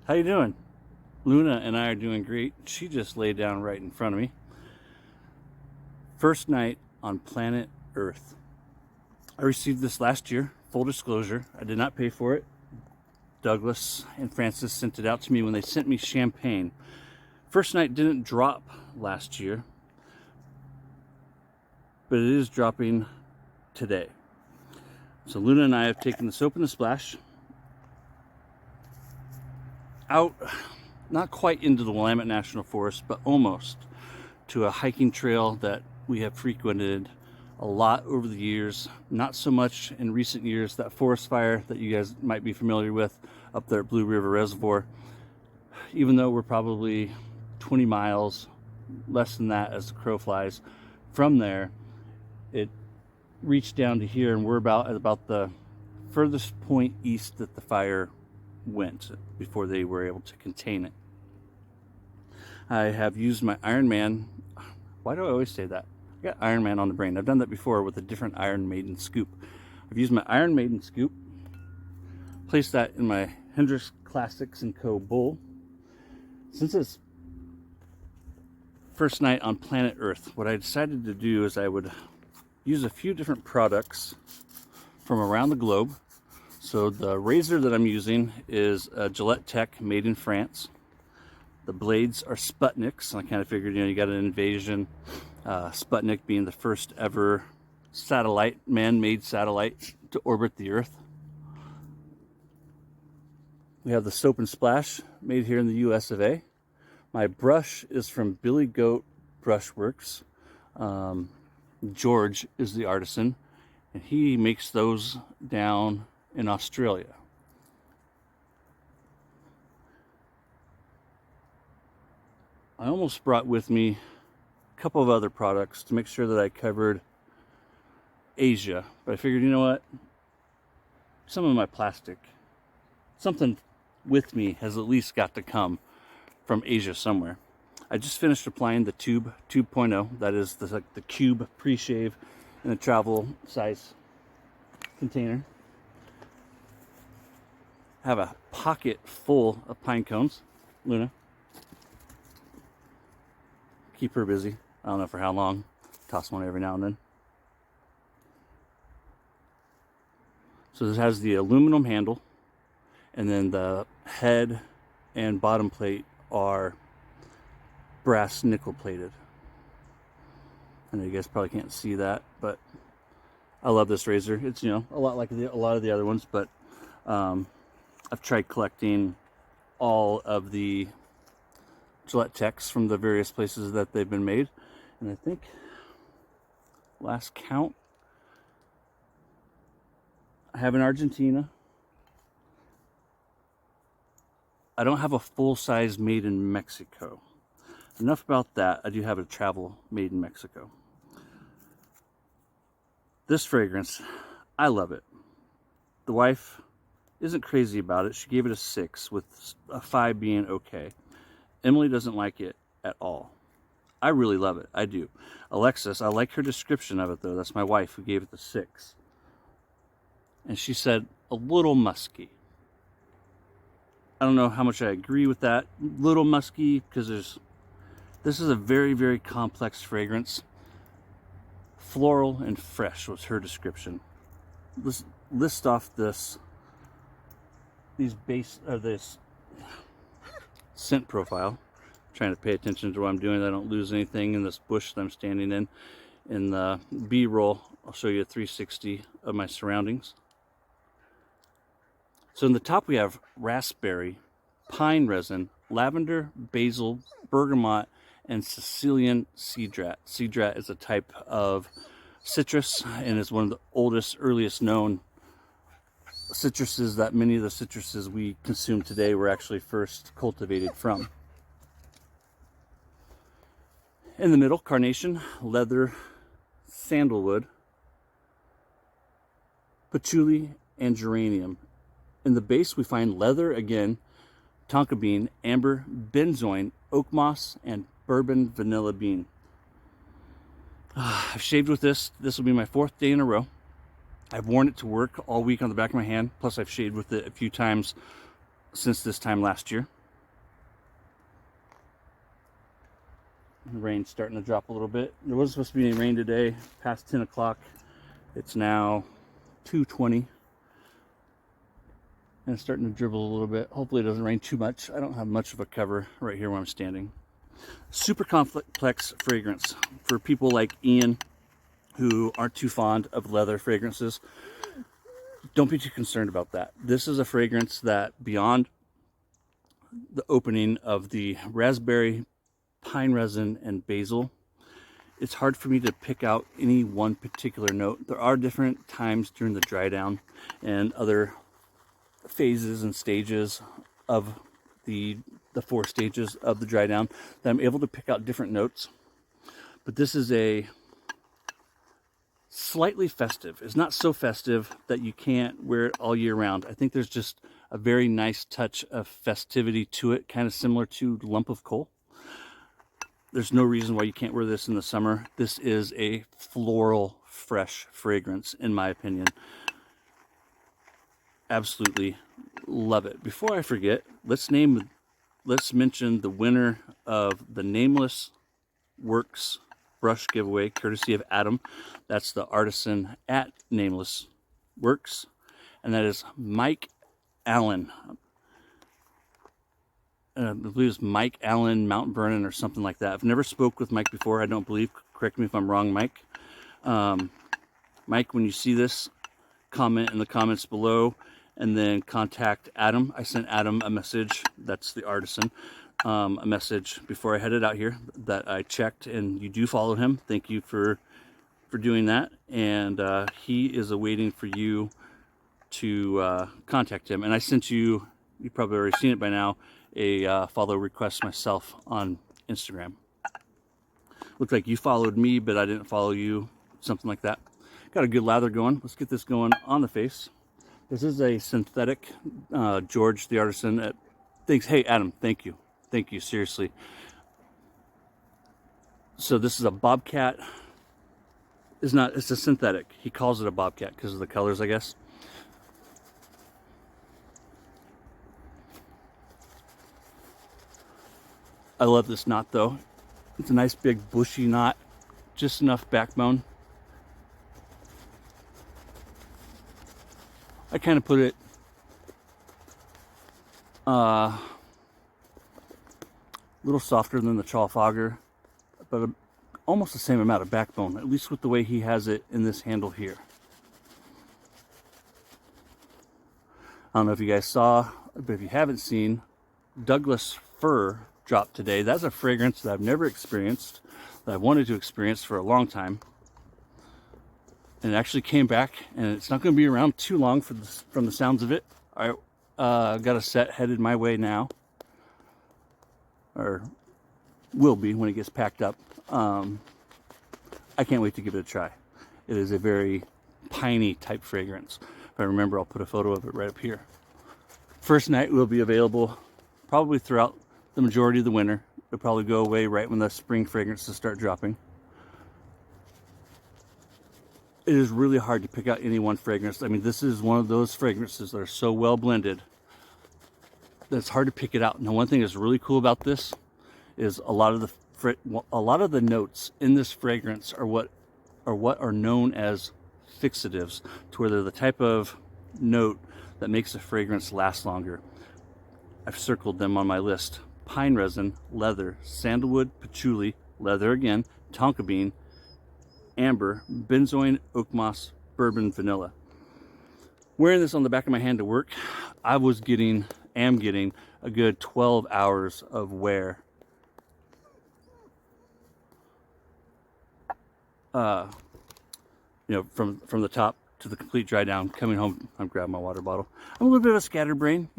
How you doing? Luna and I are doing great. She just laid down right in front of me. First night on planet Earth. I received this last year. Full disclosure, I did not pay for it. Douglas and Francis sent it out to me when they sent me champagne. First night didn't drop last year, but it is dropping today. So Luna and I have taken the soap and the splash out, not quite into the Willamette National Forest, but almost to a hiking trail that we have frequented a lot over the years. Not so much in recent years. That forest fire that you guys might be familiar with up there at Blue River Reservoir, even though we're probably 20 miles, less than that as the crow flies from there, it reached down to here, and we're about the furthest point east that the fire went before they were able to contain it. I have used my Iron Man. Why do I always say that? I got Iron Man on the brain. I've done that before with a different Iron Maiden scoop. I've used my Iron Maiden scoop, placed that in my Hendrix Classics & Co. bowl. Since it's first night on planet Earth, what I decided to do is I would use a few different products from around the globe. So the razor that I'm using is a Gillette Tech made in France. The blades are Sputniks, and I kind of figured, you got an invasion. Sputnik being the first ever satellite, man-made satellite to orbit the Earth. We have the Soap and Splash made here in the US of A. My brush is from Billygoat Brushworks. George is the artisan, and he makes those down in Australia. I almost brought with me a couple of other products to make sure that I covered Asia, but I figured, you know what? Some of my plastic, something with me has at least got to come from Asia somewhere. I just finished applying the Tube 2.0. That is the cube pre-shave in a travel size container. I have a pocket full of pine cones. Luna, keep her busy. I don't know for how long. Toss one every now and then. So this has the aluminum handle, and then the head and bottom plate are brass nickel plated. I know you guys probably can't see that, but I love this razor. It's, a lot like a lot of the other ones, but I've tried collecting all of the Gillette Techs from the various places that they've been made, and I think last count I have in Argentina. I don't have a full-size made in Mexico. Enough about that. I do have a travel made in Mexico. This fragrance, I love it. The wife isn't crazy about it. She gave it a 6, with a 5 being okay. Emily doesn't like it at all. I really love it. I do. Alexis, I like her description of it, though. That's my wife who gave it the 6. And she said, a little musky. I don't know how much I agree with that. Little musky, because this is a very, very complex fragrance. Floral and fresh was her description. Let's list off this scent profile. I'm trying to pay attention to what I'm doing. I don't lose anything in this bush that I'm standing in. In the B-roll, I'll show you a 360 of my surroundings. So in the top we have raspberry, pine resin, lavender, basil, bergamot, and Sicilian cedrat. Cedrat is a type of citrus and is one of the oldest, earliest known citruses that many of the citruses we consume today were actually first cultivated from. In the middle, carnation, leather, sandalwood, patchouli, and geranium. In the base, we find leather again, tonka bean, amber, benzoin, oak moss, and bourbon vanilla bean. I've shaved with this. This will be my 4th day in a row. I've worn it to work all week on the back of my hand. Plus, I've shaved with it a few times since this time last year. The rain's starting to drop a little bit. There wasn't supposed to be any rain today, past 10 o'clock. It's now 2:20. And it's starting to dribble a little bit. Hopefully it doesn't rain too much. I don't have much of a cover right here where I'm standing. Super complex fragrance for people like Ian who aren't too fond of leather fragrances. Don't be too concerned about that. This is a fragrance that, beyond the opening of the raspberry, pine resin, and basil, it's hard for me to pick out any one particular note. There are different times during the dry down and other phases and stages of the 4 stages of the dry down that I'm able to pick out different notes. But this is a slightly festive. It's not so festive that you can't wear it all year round. I think there's just a very nice touch of festivity to it, kind of similar to lump of coal. There's no reason why you can't wear this in the summer. This is a floral, fresh fragrance, in my opinion. Absolutely love it. Before I forget, let's mention the winner of the Nameless Works brush giveaway, courtesy of Adam. That's the artisan at Nameless Works, and that is Mike Allen. I believe it's Mike Allen, Mount Vernon, or something like that. I've never spoke with Mike before, I don't believe. Correct me if I'm wrong, Mike. Mike, when you see this, comment in the comments below, and then contact Adam. I sent Adam a message, that's the artisan, a message before I headed out here that I checked, and you do follow him. Thank you for doing that. And he is awaiting for you to contact him. And I sent you, you've probably already seen it by now, a follow request myself on Instagram. Looked like you followed me, but I didn't follow you, something like that. Got a good lather going. Let's get this going on the face. This is a synthetic. George, the artisan, thinks, hey, Adam, thank you. Thank you, seriously. So this is a bobcat. It's a synthetic. He calls it a bobcat because of the colors, I guess. I love this knot, though. It's a nice big bushy knot, just enough backbone. I kind of put it a little softer than the Trafalgar, but almost the same amount of backbone, at least with the way he has it in this handle here. I don't know if you guys saw, but if you haven't seen, Douglas Fir dropped today. That's a fragrance that I've never experienced, that I've wanted to experience for a long time. And it actually came back, and it's not going to be around too long from the sounds of it. I got a set headed my way now, or will be when it gets packed up. I can't wait to give it a try. It is a very piney type fragrance. If I remember, I'll put a photo of it right up here. First night will be available probably throughout the majority of the winter. It'll probably go away right when the spring fragrances start dropping. It is really hard to pick out any one fragrance. I mean, this is one of those fragrances that are so well blended that it's hard to pick it out. Now, one thing that's really cool about this is a lot of the notes in this fragrance are what are known as fixatives, to where they're the type of note that makes a fragrance last longer. I've circled them on my list: pine resin, leather, sandalwood, patchouli, leather again, tonka bean, amber, benzoin, oak moss, bourbon, vanilla. Wearing this on the back of my hand to work, I am getting a good 12 hours of wear. From the top to the complete dry down. Coming home, I'm grabbing my water bottle. I'm a little bit of a scatterbrain.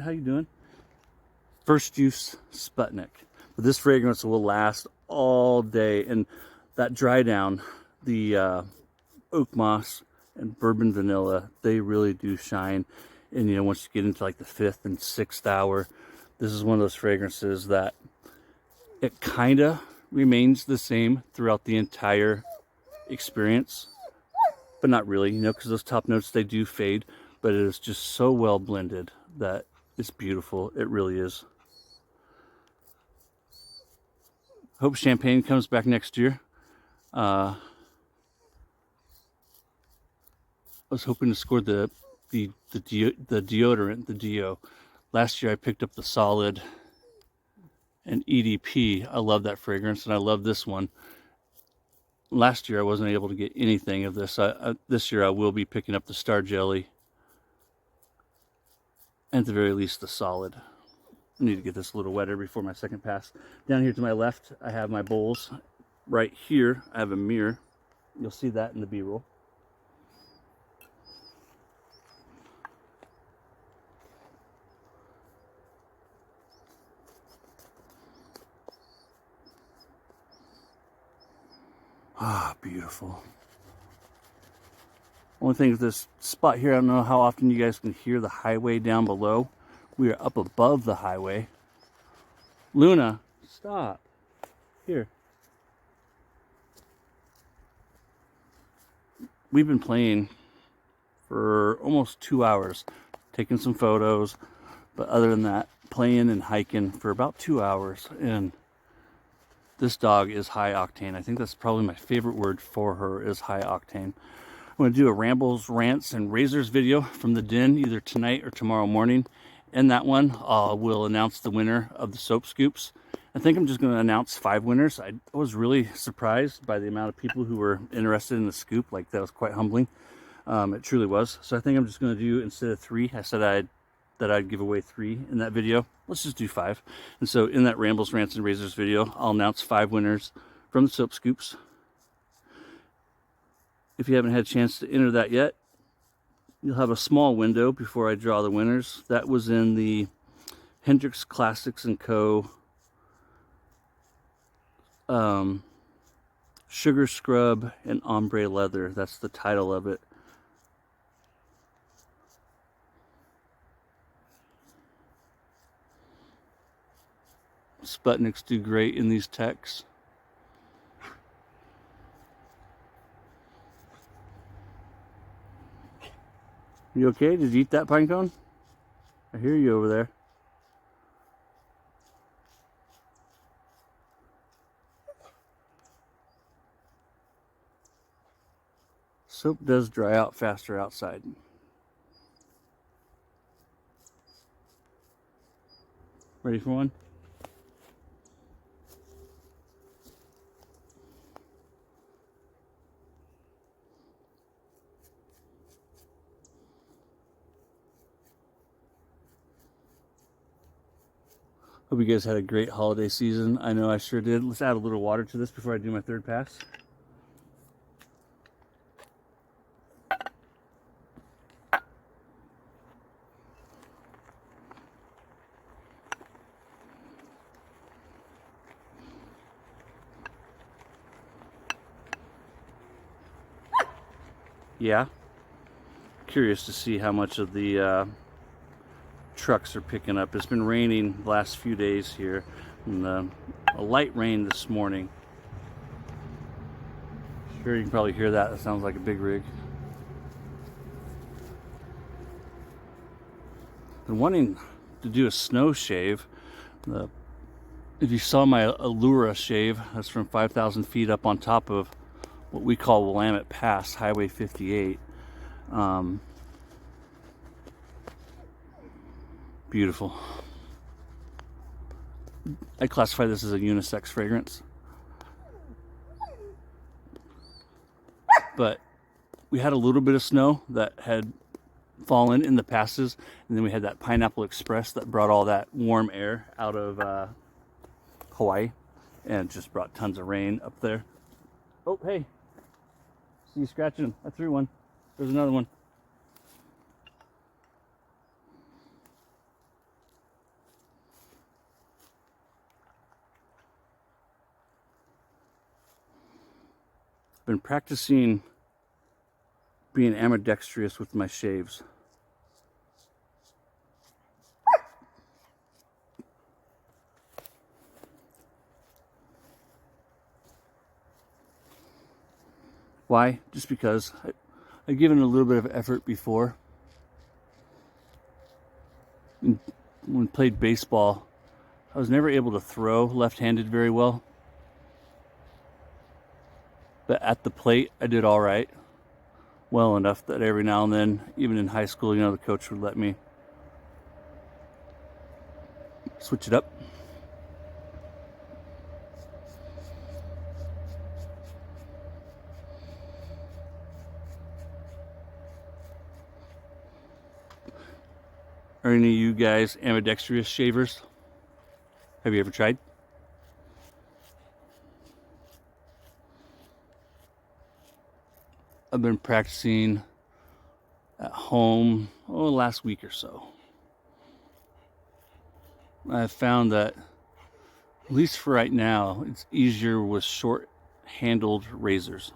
How you doing? First Juice Sputnik. But this fragrance will last all day, and that dry down, the oak moss and bourbon vanilla, they really do shine. And once you get into like the 5th and 6th hour, this is one of those fragrances that it kind of remains the same throughout the entire experience, but not really, because those top notes, they do fade, but it is just so well blended that It's beautiful. It really is. Hope champagne comes back next year. I was hoping to score the deodorant, the Deo. Last year I picked up the Solid and EDP. I love that fragrance, and I love this one. Last year I wasn't able to get anything of this. This year I will be picking up the Star Jelly, and at the very least the Solid. I need to get this a little wetter before my second pass. Down here to my left I have my bowls. Right here I have a mirror. You'll see that in the B-roll. Ah, beautiful. Only thing with this spot here, I don't know how often you guys can hear the highway down below. We are up above the highway. Luna, stop. Here. We've been playing for almost 2 hours, taking some photos, but other than that, playing and hiking for about 2 hours. And this dog is high octane. I think that's probably my favorite word for her, is high octane. I'm going to do a rambles, rants, and razors video from the den either tonight or tomorrow morning. In that one, we'll announce the winner of the soap scoops. I think I'm just going to announce 5 winners. I was really surprised by the amount of people who were interested in the scoop. Like, that was quite humbling. It truly was. So I think I'm just going to do, instead of 3, I said that I'd give away 3 in that video. Let's just do 5. And so in that Rambles, Rants, and Razors video, I'll announce 5 winners from the soap scoops. If you haven't had a chance to enter that yet, you'll have a small window before I draw the winners. That was in the Hendrix Classics & Co. Sugar Scrub and Ombre Leather. That's the title of it. Sputniks do great in these techs. You okay? Did you eat that pine cone? I hear you over there. Soap does dry out faster outside. Ready for one? Hope you guys had a great holiday season. I know I sure did. Let's add a little water to this before I do my third pass. Yeah. Curious to see how much of the trucks are picking up. It's been raining the last few days here, and a light rain this morning. Sure, you can probably hear that. That sounds like a big rig. Been wanting to do a snow shave. If you saw my Allura shave, that's from 5,000 feet up on top of what we call Willamette Pass, Highway 58. Beautiful. I classify this as a unisex fragrance. But we had a little bit of snow that had fallen in the passes, and then we had that Pineapple Express that brought all that warm air out of Hawaii, and just brought tons of rain up there. Oh, hey. See you scratching. I threw one. There's another one. Been practicing being ambidextrous with my shaves. Why? Just because I've given a little bit of effort before. when I played baseball, I was never able to throw left-handed very well. But at the plate, I did all right. Well enough that every now and then, even in high school, you know, the coach would let me switch it up. Are any of you guys ambidextrous shavers? Have you ever tried? I've been practicing at home, the last week or so. I've found that, at least for right now, it's easier with short-handled razors.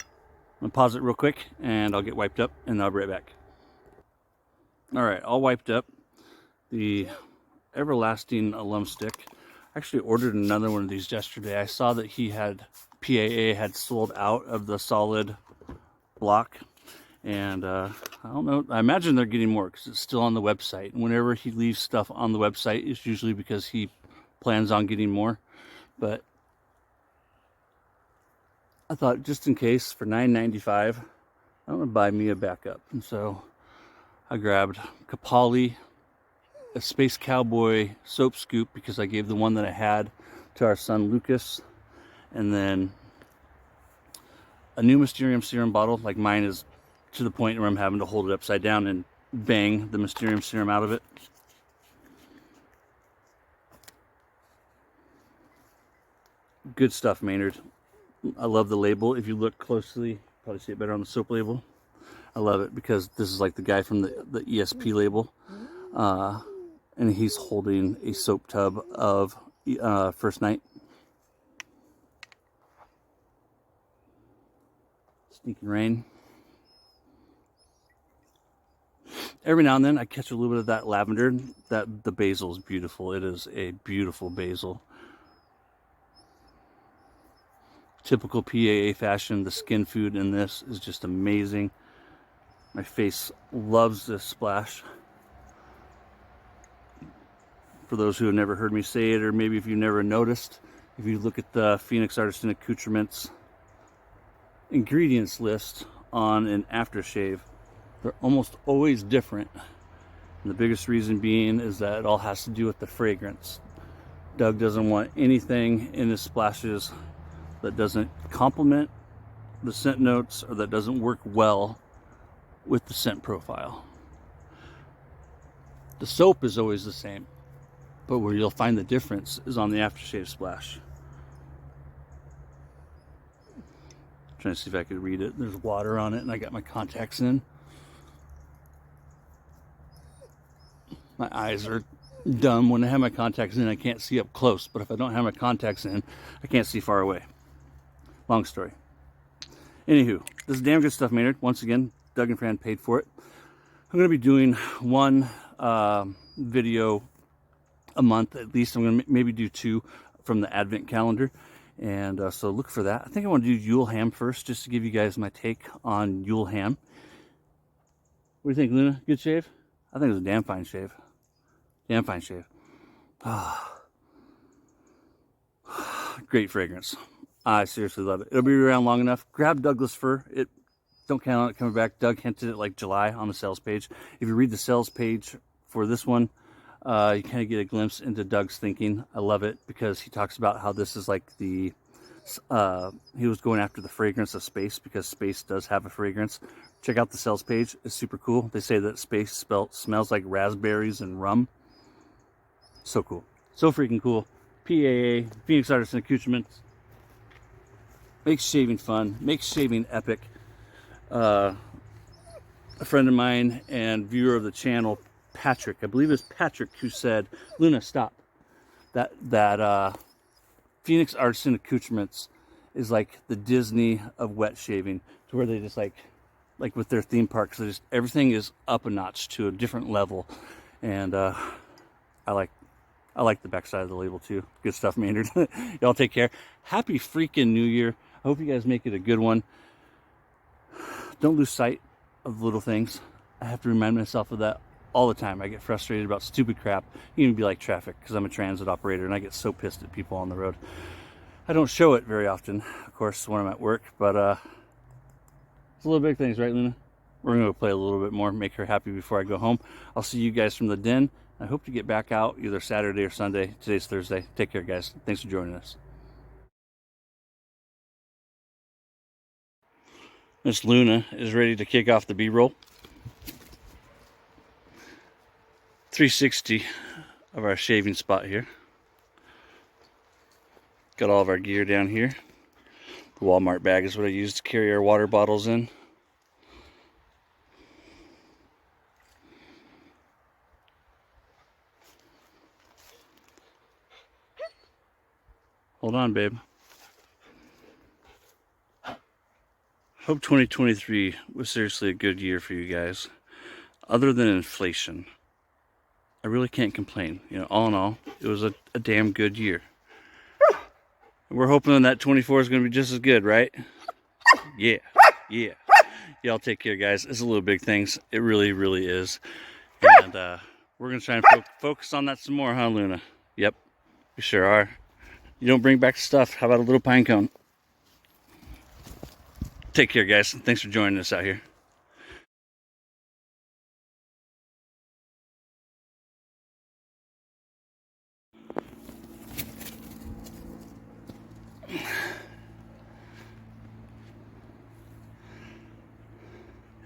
I'm gonna pause it real quick, and I'll get wiped up, and I'll be right back. All right, all wiped up. The Everlasting Alum Stick. I actually ordered another one of these yesterday. I saw that PAA had sold out of the solid block, and I don't know, I imagine they're getting more because it's still on the website. And whenever he leaves stuff on the website, it's usually because he plans on getting more. But I thought, just in case, for $9.95, I'm gonna buy me a backup. And so I grabbed Kapali, a Space Cowboy soap scoop, because I gave the one that I had to our son Lucas, and then a new Mysterium serum bottle. Like, mine is to the point where I'm having to hold it upside down and bang the Mysterium serum out of it. Good stuff, Maynard. I love the label. If you look closely, probably see it better on the soap label. I love it because this is like the guy from the ESP label. And he's holding a soap tub of First Night. Sneaking Rain. Every now and then I catch a little bit of that lavender. The basil is beautiful. It is a beautiful basil. Typical PAA fashion. The skin food in this is just amazing. My face loves this splash. For those who have never heard me say it, or maybe if you've never noticed, if you look at the Phoenix Artisan Accoutrements ingredients list on an aftershave, they're almost always different. And the biggest reason being is that it all has to do with the fragrance. Doug doesn't want anything in his splashes that doesn't complement the scent notes or that doesn't work well with the scent profile. The soap is always the same, but where you'll find the difference is on the aftershave splash. Trying to see if I could read it. There's water on it, and I got my contacts in. My eyes are dumb. When I have my contacts in, I can't see up close, but if I don't have my contacts in, I can't see far away. Long story. Anywho, this is damn good stuff, Maynard. Once again, Doug and Fran paid for it. I'm going to be doing one video a month at least. I'm going to maybe do 2 from the Advent calendar. And so look for that. I think I want to do Yule ham first, just to give you guys my take on Yule ham. What do you think, Luna? Good shave? I think it was a damn fine shave. Damn fine shave. Great fragrance. I seriously love it. It'll be around long enough. Grab Douglas fir. Don't count on it coming back. Doug hinted at like July on the sales page. If you read the sales page for this one, you kind of get a glimpse into Doug's thinking. I love it because he talks about how this is like he was going after the fragrance of space, because space does have a fragrance. Check out the sales page. It's super cool. They say that space smells like raspberries and rum. So cool. So freaking cool. PAA, Phoenix Artisan Accoutrements. Makes shaving fun. Makes shaving epic. A friend of mine and viewer of the channel, Patrick, I believe it's Patrick, who said, Luna, stop. That Phoenix Artisan Accoutrements is like the Disney of wet shaving, to where they just like with their theme parks, everything is up a notch to a different level. And I like the backside of the label too. Good stuff, Maynard. Y'all take care. Happy freaking New Year. I hope you guys make it a good one. Don't lose sight of the little things. I have to remind myself of that all the time. I get frustrated about stupid crap. Even be like traffic, because I'm a transit operator and I get so pissed at people on the road. I don't show it very often, of course, when I'm at work, but it's little big things, right, Luna? We're gonna go play a little bit more, make her happy before I go home. I'll see you guys from the den. I hope to get back out either Saturday or Sunday. Today's Thursday. Take care, guys. Thanks for joining us. Miss Luna is ready to kick off the B-roll. 360 of our shaving spot here. Got all of our gear down here. The Walmart bag is what I use to carry our water bottles in. Hold on, babe. Hope 2023 was seriously a good year for you guys. Other than inflation, I really can't complain. You know, all in all, it was a damn good year. We're hoping that 24 is going to be just as good, right? Yeah, yeah. Y'all take care, guys. It's a little big things. It really, really is. And we're going to try and focus on that some more, huh, Luna? Yep, we sure are. You don't bring back stuff. How about a little pine cone? Take care, guys. Thanks for joining us out here.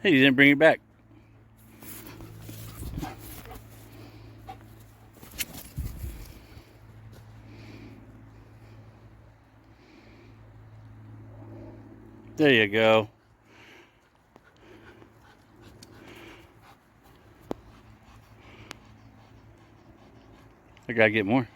Hey, you didn't bring it back. There you go. I gotta get more.